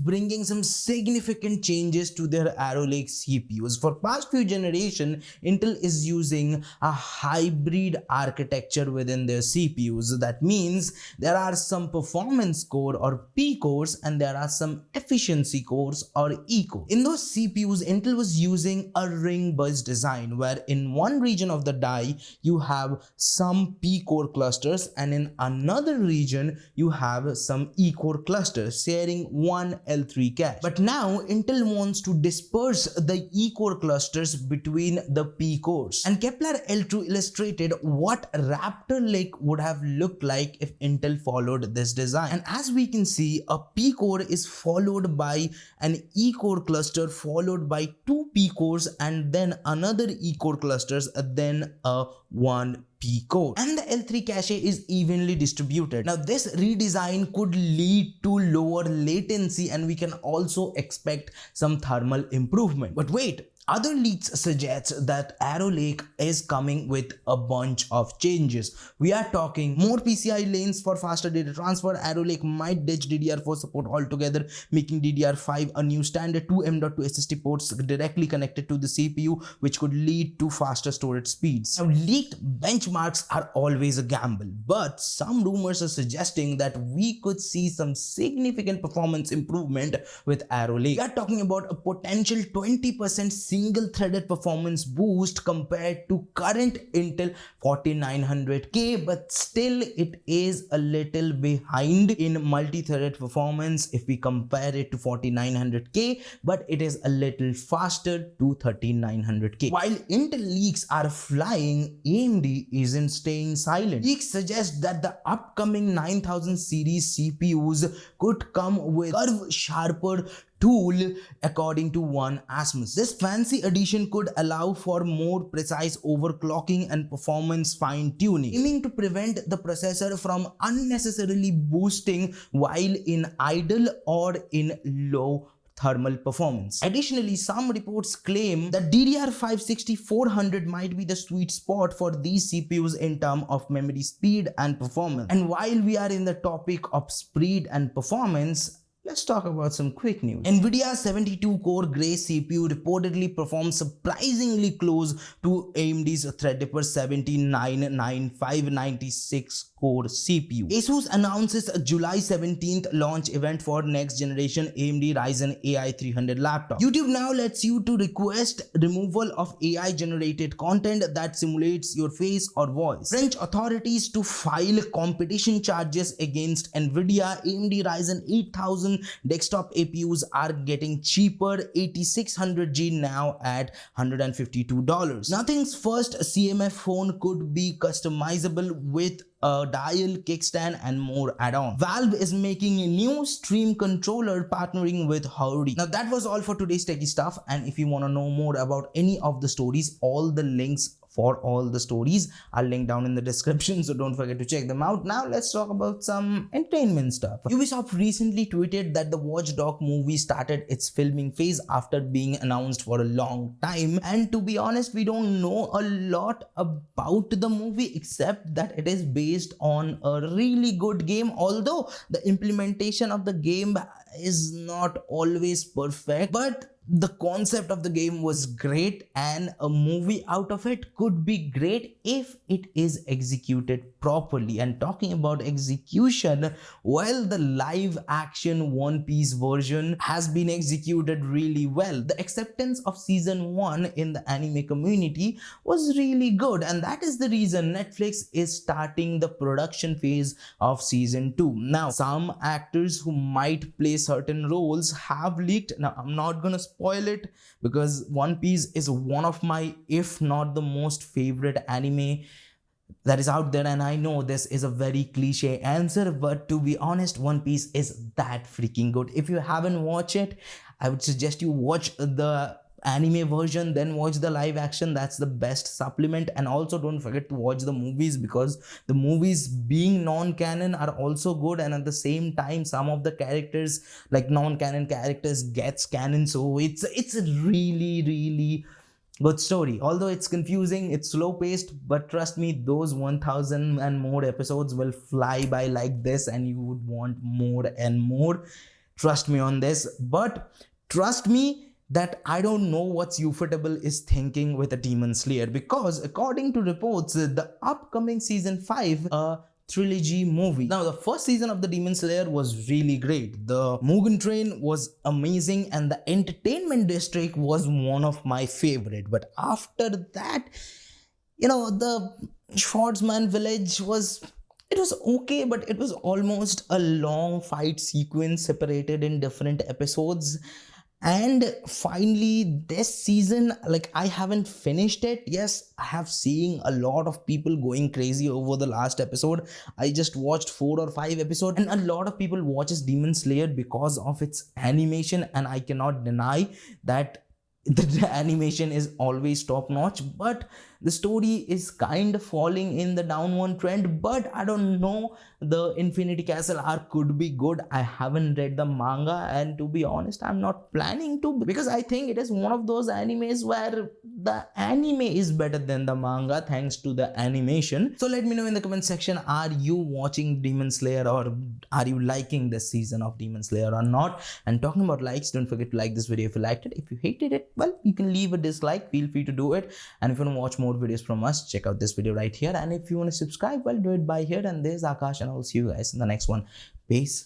bringing some significant changes to their Arrow Lake CPUs. For past few generations, Intel is using a hybrid architecture within their CPUs. That means there are some performance core or P cores and there are some efficiency cores or E cores. In those CPUs, Intel was using a ring bus design where in one region of the die you have some P core clusters and in another region you have some E core clusters sharing one L3 cache. But now Intel wants to disperse the E core clusters between the P cores, and Kepler L2 illustrated what Raptor Lake would have looked like if Intel followed this design. And as we can see, a P core is followed by an E core cluster followed by two P cores and then another E core clusters, then a one P core, and the L3 cache is evenly distributed. Now this redesign could lead to lower latency and we can also expect some thermal improvement. But wait, other leaks suggest that Arrow Lake is coming with a bunch of changes. We are talking more PCI lanes for faster data transfer. Arrow Lake might ditch DDR4 support altogether, making DDR5 a new standard. 2 M.2 SSD ports directly connected to the CPU, which could lead to faster storage speeds. Now, leaked benchmarks are always a gamble, but some rumors are suggesting that we could see some significant performance improvement with Arrow Lake. We are talking about a potential 20% single-threaded performance boost compared to current Intel 4900K, but still it is a little behind in multi-threaded performance if we compare it to 4900K, but it is a little faster to 3900K. While Intel leaks are flying, AMD isn't staying silent. Leaks suggest that the upcoming 9000 series CPUs could come with curve sharper tool according to one Asmus. This fancy addition could allow for more precise overclocking and performance fine-tuning, aiming to prevent the processor from unnecessarily boosting while in idle or in low thermal performance. Additionally, some reports claim that DDR5 6400 might be the sweet spot for these CPUs in terms of memory speed and performance. And while we are in the topic of speed and performance, let's talk about some quick news. NVIDIA 72-core Grace CPU reportedly performs surprisingly close to AMD's Threadripper 799596-core CPU. ASUS announces a July 17th launch event for next generation AMD Ryzen AI 300 laptop. YouTube now lets you to request removal of AI generated content that simulates your face or voice. French authorities to file competition charges against NVIDIA. AMD Ryzen 8000 desktop APUs are getting cheaper, 8600G now at $152. Nothing's first CMF phone could be customizable with a dial, kickstand and more add-on. Valve is making a new stream controller partnering with Howdy. Now that was all for today's techie stuff, and if you want to know more about any of the stories, all the links for all the stories are linked down in the description, so don't forget to check them out. Now let's talk about some entertainment stuff. Ubisoft recently tweeted that the Watch Dogs movie started its filming phase after being announced for a long time, and to be honest, we don't know a lot about the movie except that it is based on a really good game, although the implementation of the game is not always perfect, but the concept of the game was great and a movie out of it could be great if it is executed properly. And talking about execution, well, the live action One Piece version has been executed really well. The acceptance of season 1 in the anime community was really good, and that is the reason Netflix is starting the production phase of season 2. Now, some actors who might play certain roles have leaked. Now, I'm not gonna spoil it because One Piece is one of my, if not the most favorite anime that is out there, and I know this is a very cliche answer, but to be honest, One Piece is that freaking good. If you haven't watched it, I would suggest you watch the anime version, then watch the live action. That's the best supplement. And also don't forget to watch the movies, because the movies being non-canon are also good, and at the same time some of the characters, like non-canon characters, gets canon. So it's a really good story. Although it's confusing, it's slow paced, but trust me, those 1000 and more episodes will fly by like this and you would want more and more. Trust me on this, but trust me that I don't know what Ufotable is thinking with a Demon Slayer, because according to reports, the upcoming season 5, trilogy movie. Now, the first season of the Demon Slayer was really great. The Mugen Train was amazing, and the Entertainment District was one of my favorite. But after that, the Swordsman Village was okay, but it was almost a long fight sequence separated in different episodes. And finally, this season, like, I haven't finished it. Yes, I have seen a lot of people going crazy over the last episode. I just watched 4 or 5 episodes, and a lot of people watches Demon Slayer because of its animation, and I cannot deny that the animation is always top notch, but the story is kind of falling in the downward trend. But I don't know, the Infinity Castle arc could be good. I haven't read the manga, and to be honest, I'm not planning to, because I think it is one of those animes where the anime is better than the manga thanks to the animation. So let me know in the comment section, are you watching Demon Slayer, or are you liking this season of Demon Slayer or not? And talking about likes, don't forget to like this video if you liked it. If you hated it, well, you can leave a dislike, feel free to do it. And if you want to watch more videos from us, check out this video right here. And if you want to subscribe, well, do it by here. And there's Akash, and I'll see you guys in the next one. Peace.